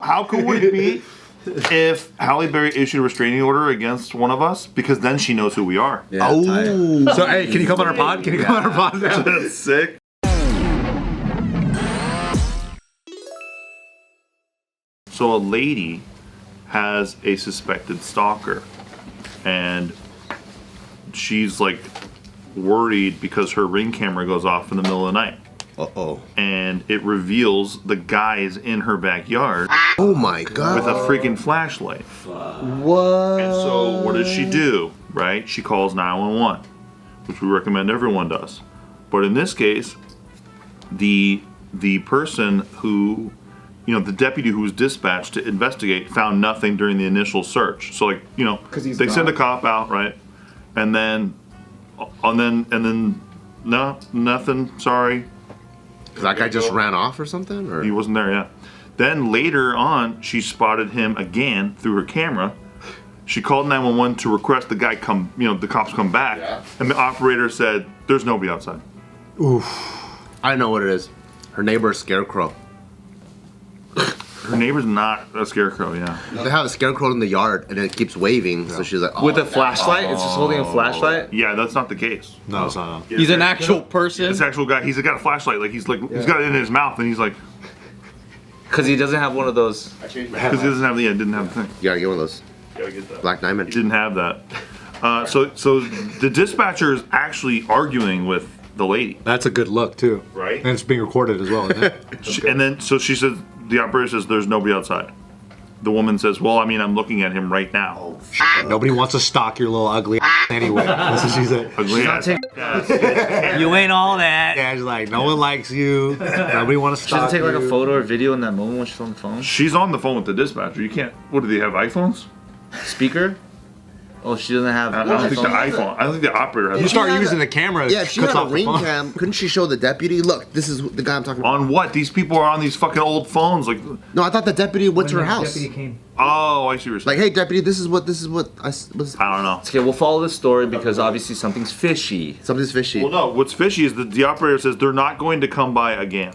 how cool would it be if Halle Berry issued a restraining order against one of us? Because then she knows who we are. Yeah, oh. So, hey, can you come on our pod? Can you come on our pod? That's sick. So a lady has a suspected stalker, and she's like worried because her Ring camera goes off in the middle of the night. Uh-oh. And it reveals the guy is in her backyard. Oh my God. With a freaking flashlight. What? And so what does she do, right? She calls 911, which we recommend everyone does. But in this case, the person who, you know, the deputy who was dispatched to investigate found nothing during the initial search. So like, you know, they send a cop out, right? And then no, nothing, sorry. That guy just ran off or something? Or? He wasn't there yet. Then later on, she spotted him again through her camera. She called 911 to request the guy come, you know, the cops come back. Yeah. And the operator said, there's nobody outside. Oof. I know what it is. Her neighbor's scarecrow. Her neighbor's not a scarecrow, yeah. They have a scarecrow in the yard and it keeps waving, so she's like, oh, with a flashlight? It's just holding a flashlight? Yeah, that's not the case. No, it's not. He's an actual person? He's an actual guy. He's got a flashlight. Like, he's got it in his mouth, and he's like... Because he doesn't have one of those... Because he doesn't have didn't have the thing. You gotta get one of those. Gotta get that. Black Diamond. He didn't have that. So the dispatcher is actually arguing with the lady. That's a good look, too. Right. And it's being recorded as well, isn't it? And then, so she says, the operator says, there's nobody outside. The woman says, well, I mean, I'm looking at him right now. Oh, shit. Nobody wants to stalk your little ugly anyway. That's what she said. Ugly ass. You ain't all that. Yeah, she's like, no one likes you. Nobody wants to She doesn't stalk take like you. a photo or video in that moment when she's on the phone? She's on the phone with the dispatcher. You can't, what do they have, iPhones? Speaker? Oh, she doesn't have I don't think the iPhone, I don't think the operator has You it. start using the camera. Yeah, if she cuts had a off the ring phone. cam, couldn't she show the deputy, look, this is the guy I'm talking about? On what? These people are on these fucking old phones. Like, No, I thought the deputy went to her house. oh, I see what you're saying. Like, hey, deputy, this is what I don't know. Okay, we'll follow the story because obviously something's fishy. Something's fishy. Well, no, what's fishy is that the operator says they're not going to come by again.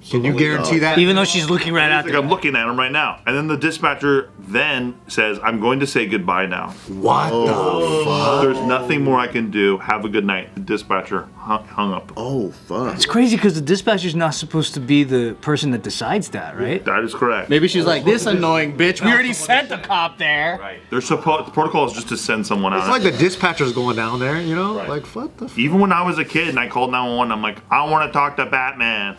Can you guarantee that? Even though she's looking right at Like, them. I'm looking at him right now. And then the dispatcher then says, I'm going to say goodbye now. What the fuck? There's nothing more I can do. Have a good night. The dispatcher hung up. Oh, fuck. It's crazy because the dispatcher's not supposed to be the person that decides that, right? That is correct. Maybe she's like, this annoying bitch, we already sent the cop there. Right. The protocol is just to send someone out. It's like the dispatcher's going down there, you know? Right. Like, what the fuck? Even when I was a kid and I called 911, I'm like, I want to talk to Batman.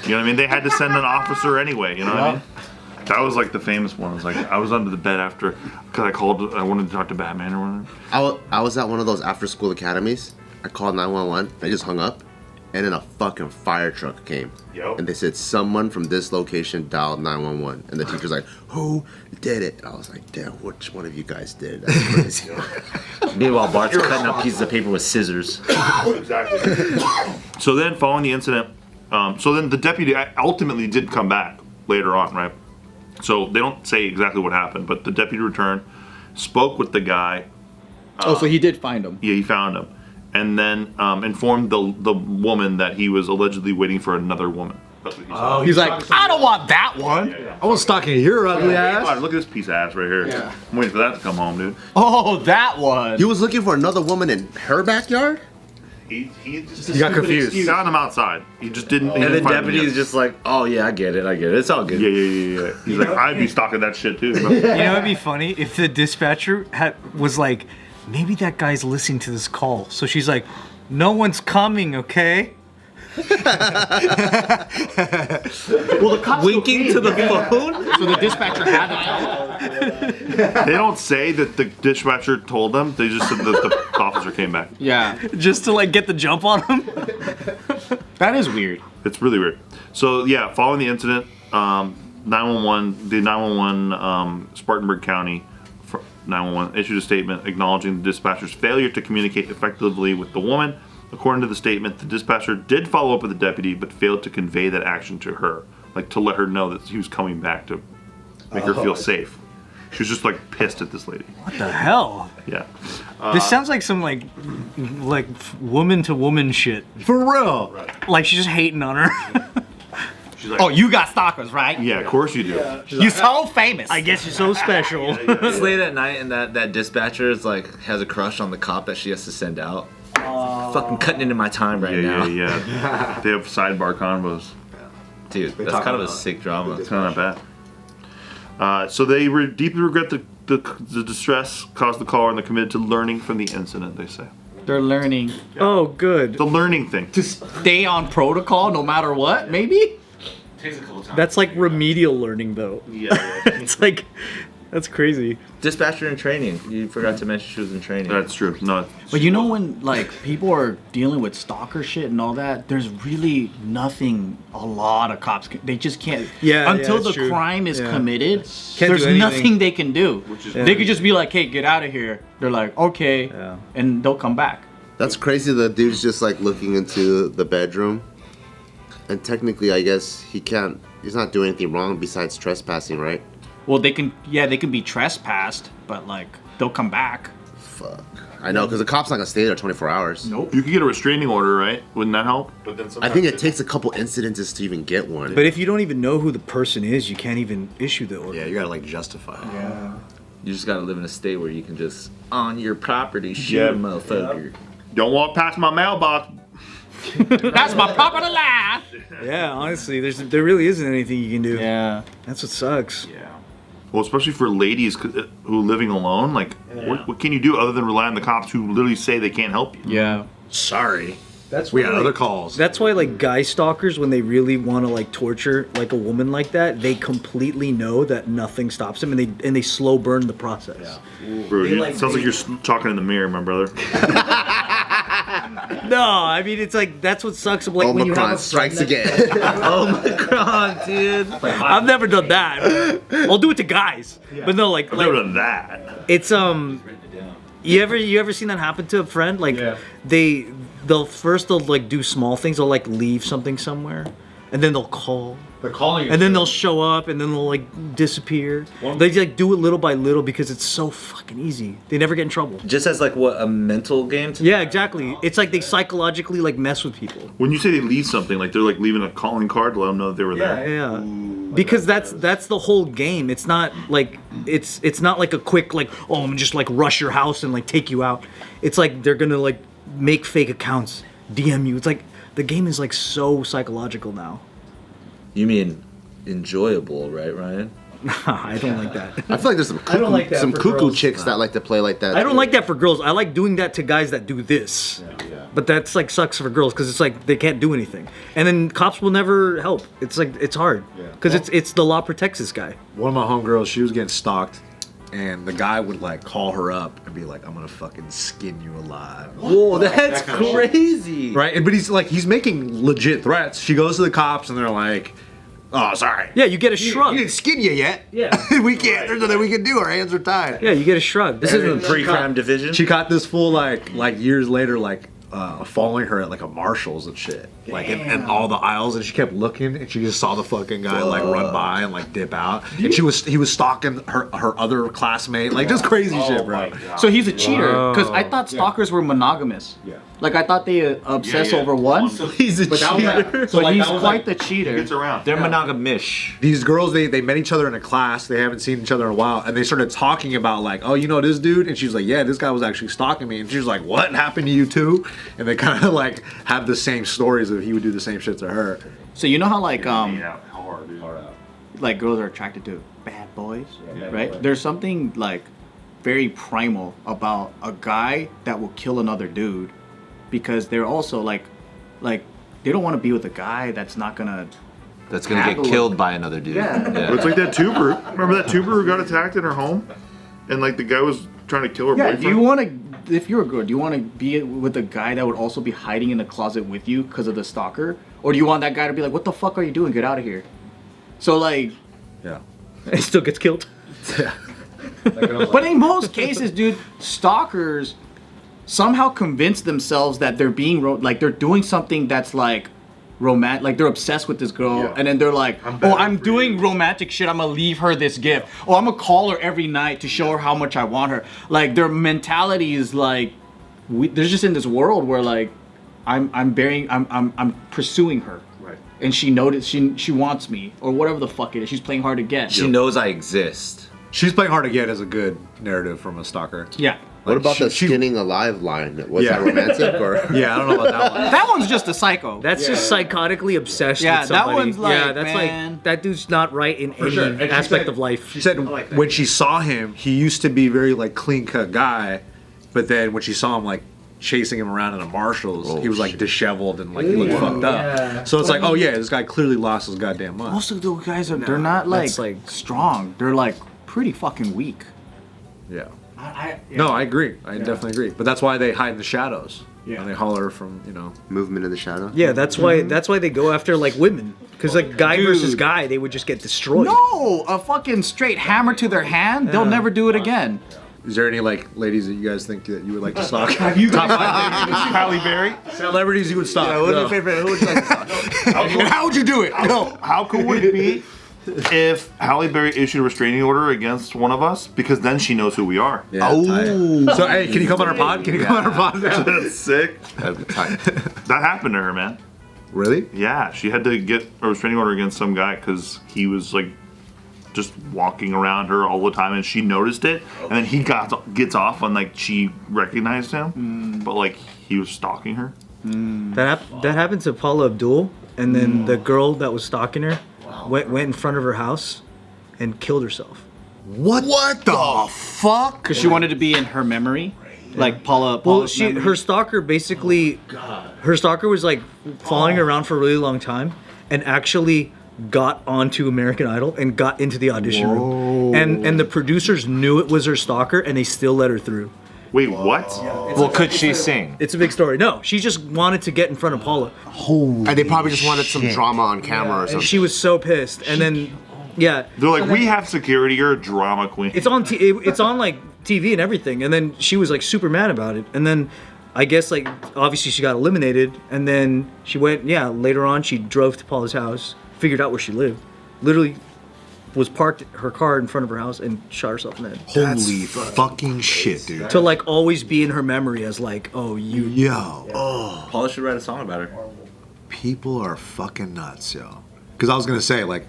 You know what I mean? They had to send an officer anyway, you know what I mean? That was like the famous one. It was like, I was under the bed after, because I wanted to talk to Batman or whatever. I was at one of those after-school academies. I called 911. I just hung up, and then a fucking fire truck came. Yep. And they said, someone from this location dialed 911. And the teacher's like, who did it? And I was like, damn, which one of you guys did? That's crazy. Meanwhile, Bart's cutting up pieces of paper with scissors. Exactly. So then, following the incident, so then the deputy ultimately did come back later on, right? So they don't say exactly what happened, but the deputy returned, spoke with the guy. So he did find him. Yeah, he found him. And then informed the woman that he was allegedly waiting for another woman. That's what he said. He's like, I don't want that one. I was stalking your ugly ass. God, look at this piece of ass right here. Yeah. I'm waiting for that to come home, dude. Oh, that one. You was looking for another woman in her backyard? He just You got confused. He found him outside. He just didn't. And the deputy's just like, oh yeah, I get it. It's all good. Yeah. He's like, I'd be stalking that shit too. Bro. You know, it'd be funny if the dispatcher was like, maybe that guy's listening to this call. So she's like, no one's coming, okay? Well, the cops Winking to the phone? So the dispatcher had to tell him. They don't say that the dispatcher told them. They just said that the officer came back. Yeah. Just to like get the jump on him? That is weird. It's really weird. So yeah, following the incident, 911, Spartanburg County 911 issued a statement acknowledging the dispatcher's failure to communicate effectively with the woman. According to the statement, the dispatcher did follow up with the deputy, but failed to convey that action to her, like to let her know that he was coming back to make her feel safe. She was just like pissed at this lady. What the hell? Yeah. This sounds like some like woman to woman shit. For real. Like she's just hating on her. She's like, Oh, you got stalkers, right? yeah, of course you do. You so famous. I guess you're so special. It's late at night, and that dispatcher is like has a crush on the cop that she has to send out. Fucking cutting into my time right now, Yeah. They have sidebar convos. dude. That's talk kind of a about- sick drama. It's kind of not bad. So they deeply regret the distress caused the caller, and they're committed to learning from the incident. They say They're learning Oh, good. the learning thing. to stay on protocol no matter what. Maybe. That's like remedial learning, though. Yeah. It's like, that's crazy. Dispatcher in training. You forgot to mention she was in training. That's true. No. But you know when like people are dealing with stalker shit and all that, there's really nothing a lot of cops can, they just can't until that's the true. crime is Yeah. committed, Can't there's do anything. nothing they can do. is- They could just be like, "Hey, get out of here." They're like, "Okay." Yeah. And they'll come back. That's crazy. The dude's just like looking into the bedroom, and technically, I guess he's not doing anything wrong besides trespassing, right? Well, they can be trespassed, but like they'll come back. Fuck. I know, because the cop's not gonna stay there 24 hours. Nope. You could get a restraining order, right? Wouldn't that help? But then I think it takes a couple incidents to even get one. But if you don't even know who the person is, you can't even issue the order. Yeah, you gotta like justify it. You just gotta live in a state where you can just on your property shoot Yeah. a motherfucker. Don't walk past my mailbox. That's my property line. Yeah, honestly, there really isn't anything you can do. Yeah. That's what sucks. Yeah. Well, especially for ladies who are living alone, like, what can you do other than rely on the cops who literally say they can't help you? Yeah. Sorry. That's We why, got like, other calls. That's why, like, guy stalkers, when they really want to like torture like a woman like that, they completely know that nothing stops them, and they slow burn the process. Bro, They, like, sounds like you're talking in the mirror, my brother. No, I mean it's like that's what sucks. Like when you have Omicron a strikes friend that- again. Oh my god, dude. I've never done that. I'll do it to guys, but no, like, I've never done that. it's You ever seen that happen to a friend? Like they'll like do small things. They'll like leave something somewhere, and then they'll call. They're calling you. And then they'll show up, and then they'll like disappear. They like do it little by little because it's so fucking easy. They never get in trouble. Just as like what a mental game to Yeah, exactly. It's like they psychologically like mess with people. When you say they leave something, like they're like leaving a calling card to let them know that they were there. Yeah. Because that's the whole game. It's not like it's not like a quick like, oh, I'm gonna just like rush your house and like take you out. It's like they're gonna like make fake accounts, DM you. It's like the game is like so psychological now. You mean enjoyable, right, Ryan? I don't like that. I feel like there's some I don't like that some for cuckoo girls. chicks that like to play like that. I don't like that for girls. I like doing that to guys that do this. But that's like sucks for girls because it's like they can't do anything, and then cops will never help. It's like it's hard because it's the law protects this guy. One of my homegirls, she was getting stalked, and the guy would like call her up and be like, "I'm gonna fucking skin you alive." Whoa, that's crazy. Right, but he's making legit threats. She goes to the cops, and they're like, "Oh, sorry. Yeah, you get a shrug. We didn't skin you yet. Yeah. we can't. There's nothing we can do. Our hands are tied." Yeah, you get a shrug. This isn't pre-crime division. She caught this fool like years later, like following her at like a Marshalls and shit, like in all the aisles, and she kept looking, and she just saw the fucking guy like run by and like dip out, and he was stalking her other classmate, like just crazy shit, bro. So he's a cheater because I thought stalkers were monogamous. Yeah. Like I thought they obsess Yeah. over one. He's a cheater. So he's quite the cheater. Gets around. They're monogamish. These girls, they met each other in a class. They haven't seen each other in a while, and they started talking about like, oh, you know this dude, and she's like, yeah, this guy was actually stalking me, and she's like, what happened to you too? And they kind of like have the same stories of he would do the same shit to her. So you know how like Yeah, hard, dude. like girls are attracted to bad boys, right? There's something like very primal about a guy that will kill another dude because they're also like they don't want to be with a guy that's not gonna. That's gonna get killed by another dude. But it's like that tuber. Remember that tuber who got attacked in her home? And like the guy was trying to kill her Yeah. boyfriend? Do you want to? If you're a girl, do you want to be with a guy that would also be hiding in the closet with you because of the stalker, or do you want that guy to be like, "What the fuck are you doing? Get out of here." So like, Yeah. He still gets killed. but in most cases, dude, stalkers somehow convince themselves that they're being like they're doing something that's like romantic, like they're obsessed with this girl, and then they're like, "Oh, I'm doing romantic shit. I'm gonna leave her this gift. Oh, I'm gonna call her every night to show her how much I want her." Like their mentality is like, they're just in this world where like, I'm pursuing her. Right. and she noticed she wants me or whatever the fuck it is. She's playing hard to get. She knows I exist. She's playing hard to get is a good narrative from a stalker. Yeah. What about the she- skinning alive line? Was Yeah. that romantic or? Yeah, I don't know about that one. That one's just a psycho. That's just psychotically obsessed Yeah, with that somebody. one's like, yeah, that's man. like that dude's not right in any sure. And she aspect said- of life. She said when she saw him, he used to be very like clean cut guy, but then when she saw him like chasing him around in a Marshalls, he was like disheveled and like he looked fucked up. So it's like, oh yeah, this guy clearly lost his goddamn mind. Most of those guys they're not like, that's like- strong. They're like pretty fucking weak. Yeah. No, I agree. I definitely agree. But that's why they hide in the shadows. Yeah. And they holler from, Movement in the shadow. Yeah, that's why they go after like women, because like guy versus guy, they would just get destroyed. No, a fucking straight hammer to their hand. They'll never do it again. Is there any like ladies that you guys think that you would like to stalk? Have you top 5 ladies? Halle Berry? Celebrities you would stalk. Yeah, what's your favorite? Who would you like to stalk? And how would you do it? No. How cool would it be if Halle Berry issued a restraining order against one of us? Because then she knows who we are. Yeah, so hey, can you come on our pod? Can you come on our pod? That's sick. That'd be tight. That happened to her, man. Really? Yeah, she had to get a restraining order against some guy because he was like just walking around her all the time, and she noticed it, and then he gets off on like she recognized him, but like he was stalking her. That happened to Paula Abdul, and then the girl that was stalking her went in front of her house and killed herself. What the fuck? Because she wanted to be in her memory, like Paula. Well, Paula's memory. her stalker basically, her stalker was like following her around for a really long time, and actually got onto American Idol and got into the audition room, and the producers knew it was her stalker, and they still let her through. Wait, what? Well, could she sing? It's a big story. No, she just wanted to get in front of Paula. And they probably just wanted some drama on camera or And something. she was so pissed, and then yeah, They're like, we have security. You're a drama queen. it's on it's on like TV and everything, and then she was like super mad about it, and then I guess like obviously she got eliminated, and then she went later on she drove to Paula's house, figured out where she lived, literally was parked her car in front of her house and shot herself in the head Holy fucking shit, dude. to like always be in her memory as like, oh, you Yo. Oh. Paula should write a song about her. People are fucking nuts, yo. Because I was going to say, like,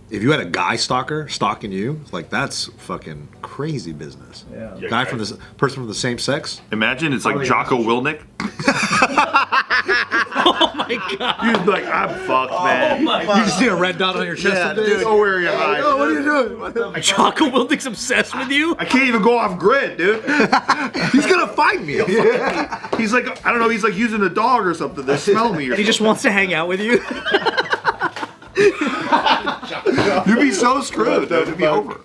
if you had a guy stalker stalking you, like, that's fucking crazy business. Yeah. Guy from the person from the same sex? Imagine it's like Jocko Willnick. oh my god, He's like, I'm fucked, man. You just see a red dot on your chest. Dude, oh, where are you hiding? Oh, what are you doing? What the Jocko Wildick's obsessed with you. I can't even go off grid, dude. He's going to find me. He's like, I don't know, he's like using a dog or something to smell me. Or He just wants to hang out with you. You'd be so screwed. That would be over.